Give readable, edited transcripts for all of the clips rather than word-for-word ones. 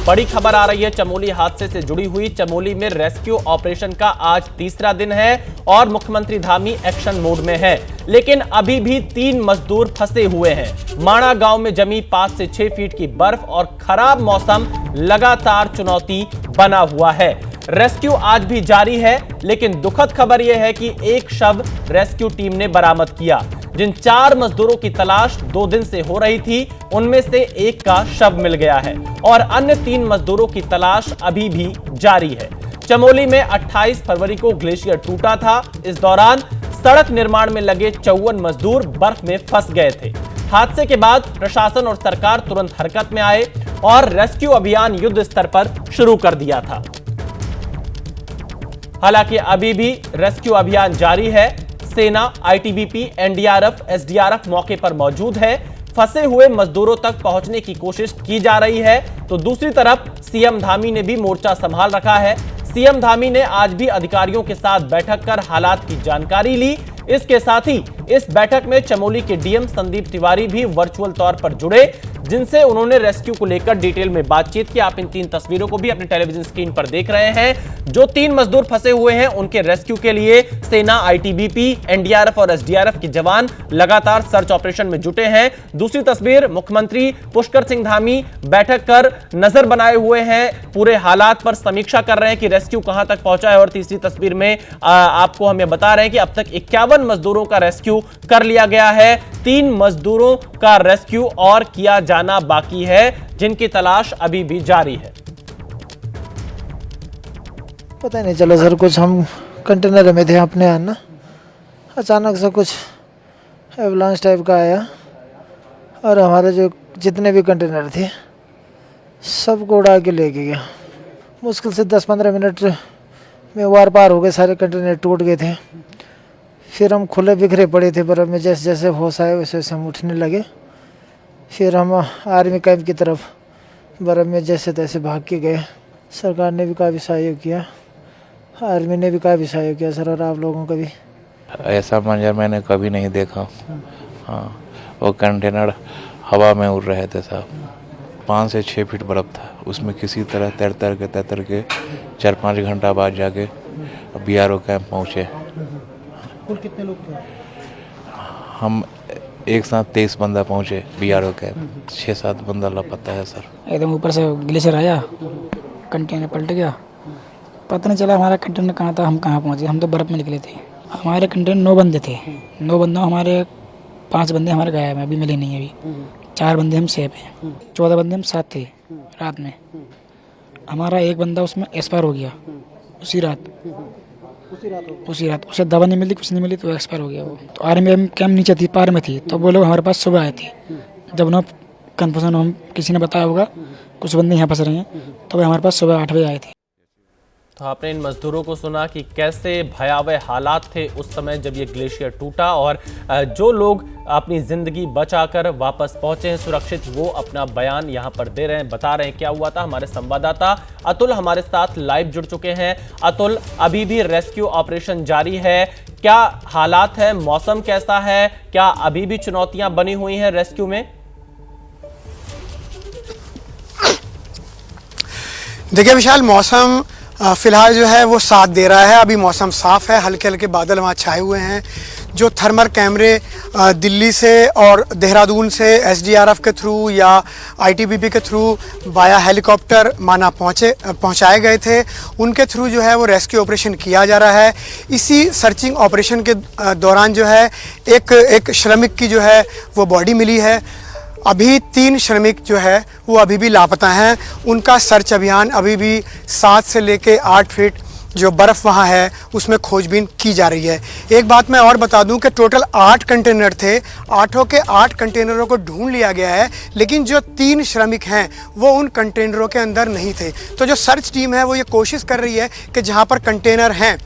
बड़ी खबर आ रही है चमोली हादसे से जुड़ी हुई। चमोली में रेस्क्यू ऑपरेशन का आज तीसरा दिन है और मुख्यमंत्री धामी एक्शन मोड में है, लेकिन अभी भी 3 मजदूर फंसे हुए हैं। माणा गांव में जमी 5 से 6 फीट की बर्फ और खराब मौसम लगातार चुनौती बना हुआ है। रेस्क्यू आज भी जारी है, लेकिन दुखद खबर यह है कि एक शव रेस्क्यू टीम ने बरामद किया। जिन 4 मजदूरों की तलाश 2 दिन से हो रही थी, उनमें से एक का शव मिल गया है और अन्य 3 मजदूरों की तलाश अभी भी जारी है। चमोली में 28 फरवरी को ग्लेशियर टूटा था। इस दौरान सड़क निर्माण में लगे 54 मजदूर बर्फ में फंस गए थे। हादसे के बाद प्रशासन और सरकार तुरंत हरकत में आए और रेस्क्यू अभियान युद्ध स्तर पर शुरू कर दिया था। हालांकि अभी भी रेस्क्यू अभियान जारी है। सेना, आईटीबीपी, एनडीआरएफ, एसडीआरएफ मौके पर मौजूद है। फंसे हुए मजदूरों तक पहुंचने की कोशिश की जा रही है, तो दूसरी तरफ सीएम धामी ने भी मोर्चा संभाल रखा है। सीएम धामी ने आज भी अधिकारियों के साथ बैठक कर हालात की जानकारी ली। इसके साथ ही इस बैठक में चमोली के डीएम संदीप तिवारी भी वर्चुअल तौर पर जुड़े, जिनसे उन्होंने रेस्क्यू को लेकर डिटेल में बातचीत की। आप इन 3 तस्वीरों को भी अपने टेलीविजन स्क्रीन पर देख रहे हैं। जो 3 मजदूर फंसे हुए हैं, उनके रेस्क्यू के लिए सेना, आईटीबीपी, एनडीआरएफ और एसडीआरएफ के जवान लगातार सर्च ऑपरेशन में जुटे हैं। दूसरी तस्वीर, मुख्यमंत्री पुष्कर सिंह धामी बैठक कर नजर बनाए हुए हैं, पूरे हालात पर समीक्षा कर रहे हैं कि रेस्क्यू कहां तक पहुंचा है। और तीसरी तस्वीर में आपको हम बता रहे हैं कि अब तक 51 मजदूरों का रेस्क्यू कर लिया गया है। 3 मजदूरों का रेस्क्यू और किया जाना बाकी है, जिनकी तलाश अभी भी जारी है। पता नहीं चला सर, कुछ हम कंटेनर में थे अपने यहाँ ना, अचानक से कुछ एवलांच टाइप का आया और हमारे जो जितने भी कंटेनर थे सबको उड़ा के लेके गया। मुश्किल से 10-15 मिनट में वार पार हो गए, सारे कंटेनर टूट गए थे। फिर हम खुले बिखरे पड़े थे बर्फ में, जैसे जैसे होश आए वैसे वैसे हम उठने लगे। फिर हम आर्मी कैंप की तरफ बर्फ में जैसे तैसे भाग के गए। सरकार ने भी काफ़ी सहयोग किया, आर्मी ने भी काफ़ी सहयोग किया सर, और आप लोगों का भी। ऐसा मंजर मैंने कभी नहीं देखा। हाँ, वो कंटेनर हवा में उड़ रहे थे साहब। 5 से 6 फीट बर्फ था, उसमें किसी तरह तैर के 4-5 घंटा बाद जाके बीआरओ कैंप पहुँचे। कुल कितने लोग थे? हम एक साथ 23 बंदा पहुँचे बीआरओ कैंप। 6-7 बंदा लापता है सर। एकदम ऊपर से ग्लेशियर आया, कंटेनर पलट गया, पता नहीं चला हमारा कंटेनर कहाँ था, हम कहाँ पहुँचे। हम तो बर्फ़ में निकले थे। हमारे कंटेनर 9 बंदे थे। 9 बंदों हमारे 5 बंदे हमारे गायब हैं, अभी मिले नहीं है। अभी 4 बंदे हम सेफ हैं, 14 बंदे हम साथ थे रात में। हमारा एक बंदा उसमें एक्सपायर हो गया उसी रात। उसे दवा नहीं मिली, कुछ नहीं मिली, तो एक्सपायर हो गया वो। तो आर्मी कैंप नीचे थी, पार में थी, तो वो लोग हमारे पास सुबह आए थे। जब उन्होंने कन्फर्मेशन हम किसी ने बताया होगा कुछ बंदे यहाँ फंस रहे हैं, तो वे हमारे पास सुबह 8 बजे आए थे। तो आपने इन मजदूरों को सुना कि कैसे भयावह हालात थे उस समय जब ये ग्लेशियर टूटा, और जो लोग अपनी जिंदगी बचाकर वापस पहुंचे हैं सुरक्षित, वो अपना बयान यहां पर दे रहे हैं, बता रहे हैं क्या हुआ था। हमारे संवाददाता अतुल हमारे साथ लाइव जुड़ चुके हैं। अतुल, अभी भी रेस्क्यू ऑपरेशन जारी है, क्या हालात है, मौसम कैसा है, क्या अभी भी चुनौतियां बनी हुई हैं रेस्क्यू में? देखिए विशाल, मौसम फिलहाल जो है वो साथ दे रहा है। अभी मौसम साफ है, हल्के हल्के बादल वहाँ छाए हुए हैं। जो थर्मल कैमरे दिल्ली से और देहरादून से एसडीआरएफ के थ्रू या आईटीबीपी के थ्रू वाया हेलीकॉप्टर माना पहुंचाए गए थे, उनके थ्रू जो है वो रेस्क्यू ऑपरेशन किया जा रहा है। इसी सर्चिंग ऑपरेशन के दौरान जो है एक श्रमिक की जो है वो बॉडी मिली है। अभी 3 श्रमिक जो है वो अभी भी लापता हैं। उनका सर्च अभियान अभी भी 7 से लेके 8 फीट जो बर्फ़ वहाँ है उसमें खोजबीन की जा रही है। एक बात मैं और बता दूं कि टोटल 8 कंटेनर थे, 8 के 8 कंटेनरों को ढूंढ लिया गया है, लेकिन जो 3 श्रमिक हैं वो उन कंटेनरों के अंदर नहीं थे। तो जो सर्च टीम है वो ये कोशिश कर रही है कि जहाँ पर कंटेनर हैं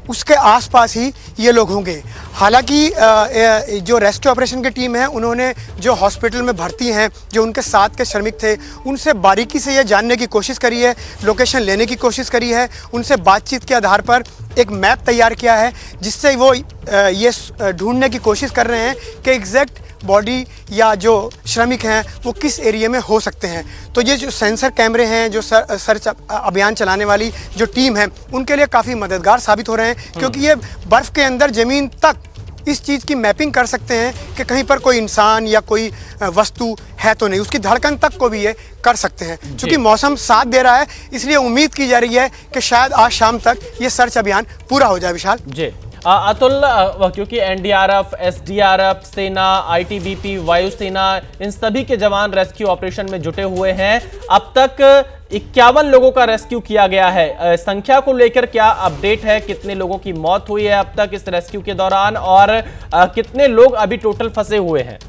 उसके आसपास ही ये लोग होंगे। हालांकि जो रेस्क्यू ऑपरेशन की टीम है उन्होंने जो हॉस्पिटल में भर्ती हैं, जो उनके साथ के श्रमिक थे, उनसे बारीकी से ये जानने की कोशिश करी है, लोकेशन लेने की कोशिश करी है, उनसे बातचीत के आधार पर एक मैप तैयार किया है, जिससे वो ये ढूंढने की कोशिश कर रहे हैं कि एग्जैक्ट बॉडी या जो श्रमिक हैं वो किस एरिया में हो सकते हैं। तो ये जो सेंसर कैमरे हैं, जो सर्च अभियान चलाने वाली जो टीम है, उनके लिए काफ़ी मददगार साबित हो रहे हैं, क्योंकि ये बर्फ़ के अंदर ज़मीन तक इस चीज़ की मैपिंग कर सकते हैं कि कहीं पर कोई इंसान या कोई वस्तु है तो नहीं, उसकी धड़कन तक को भी ये कर सकते हैं। क्योंकि मौसम साथ दे रहा है, इसलिए उम्मीद की जा रही है कि शायद आज शाम तक ये सर्च अभियान पूरा हो जाए। विशाल जी अतुल, क्योंकि एनडीआरएफ, एसडीआरएफ, सेना, आईटीबीपी, वायुसेना, इन सभी के जवान रेस्क्यू ऑपरेशन में जुटे हुए हैं। अब तक 51 लोगों का रेस्क्यू किया गया है। संख्या को लेकर क्या अपडेट है? कितने लोगों की मौत हुई है अब तक इस रेस्क्यू के दौरान, और कितने लोग अभी टोटल फंसे हुए हैं?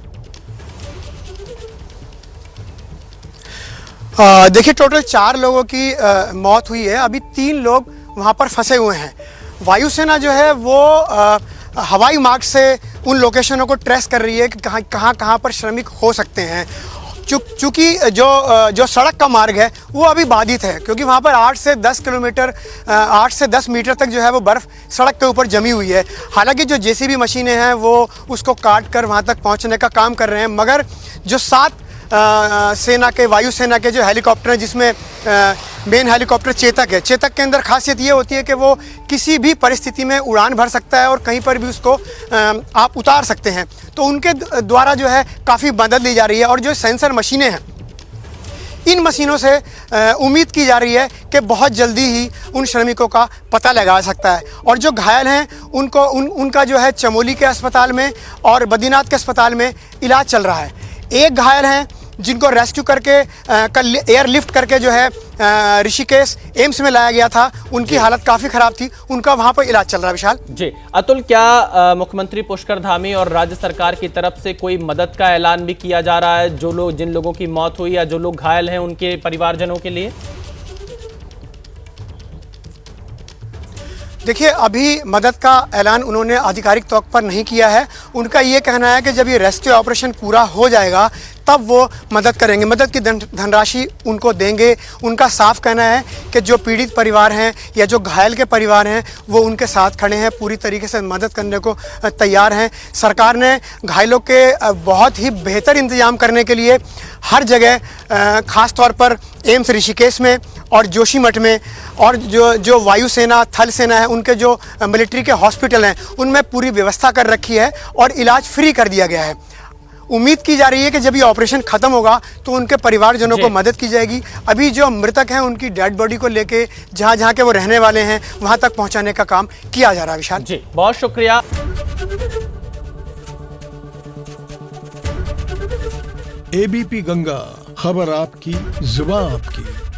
देखिए, टोटल 4 लोगों की मौत हुई है। अभी 3 लोग वहाँ पर फंसे हुए हैं। वायुसेना जो है वो हवाई मार्ग से उन लोकेशनों को ट्रेस कर रही है कि कहाँ पर श्रमिक हो सकते हैं। चूँकि जो सड़क का मार्ग है वो अभी बाधित है, क्योंकि वहाँ पर 8 से 10 मीटर तक जो है वो बर्फ़ सड़क के ऊपर जमी हुई है। हालांकि जो जेसीबी मशीनें हैं वो उसको काट कर वहाँ तक पहुँचने का काम कर रहे हैं, मगर जो 7 सेना के, वायुसेना के जो हेलीकॉप्टर हैं, जिसमें मेन हेलीकॉप्टर चेतक है, चेतक के अंदर खासियत ये होती है कि वो किसी भी परिस्थिति में उड़ान भर सकता है और कहीं पर भी उसको आप उतार सकते हैं। तो उनके द्वारा जो है काफ़ी मदद ली जा रही है। और जो सेंसर मशीनें हैं, इन मशीनों से उम्मीद की जा रही है कि बहुत जल्दी ही उन श्रमिकों का पता लगा सकता है। और जो घायल हैं उनका जो है चमोली के अस्पताल में और बद्रीनाथ के अस्पताल में इलाज चल रहा है। एक घायल हैं जिनको रेस्क्यू करके कल एयरलिफ्ट करके जो है ऋषिकेश एम्स में लाया गया था, उनकी हालत काफ़ी ख़राब थी, उनका वहाँ पर इलाज चल रहा है। विशाल जी अतुल, क्या मुख्यमंत्री पुष्कर धामी और राज्य सरकार की तरफ से कोई मदद का ऐलान भी किया जा रहा है जिन लोगों की मौत हुई या जो लोग घायल हैं उनके परिवारजनों के लिए? देखिए, अभी मदद का ऐलान उन्होंने आधिकारिक तौर पर नहीं किया है। उनका ये कहना है कि जब ये रेस्क्यू ऑपरेशन पूरा हो जाएगा तब वो मदद करेंगे, मदद की धनराशि उनको देंगे। उनका साफ कहना है कि जो पीड़ित परिवार हैं या जो घायल के परिवार हैं वो उनके साथ खड़े हैं, पूरी तरीके से मदद करने को तैयार हैं। सरकार ने घायलों के बहुत ही बेहतर इंतजाम करने के लिए हर जगह, ख़ास तौर पर एम्स ऋषिकेश में और जोशीमठ में, और जो वायुसेना, थल सेना है, उनके जो मिलिट्री के हॉस्पिटल हैं, उनमें पूरी व्यवस्था कर रखी है और इलाज फ्री कर दिया गया है। उम्मीद की जा रही है कि जब ये ऑपरेशन खत्म होगा तो उनके परिवारजनों को मदद की जाएगी। अभी जो मृतक हैं उनकी डेड बॉडी को लेके जहाँ के वो रहने वाले हैं वहाँ तक पहुँचाने का काम किया जा रहा है। विशाल जी, बहुत शुक्रिया। एबीपी गंगा, खबर आपकी, जुबान आपकी।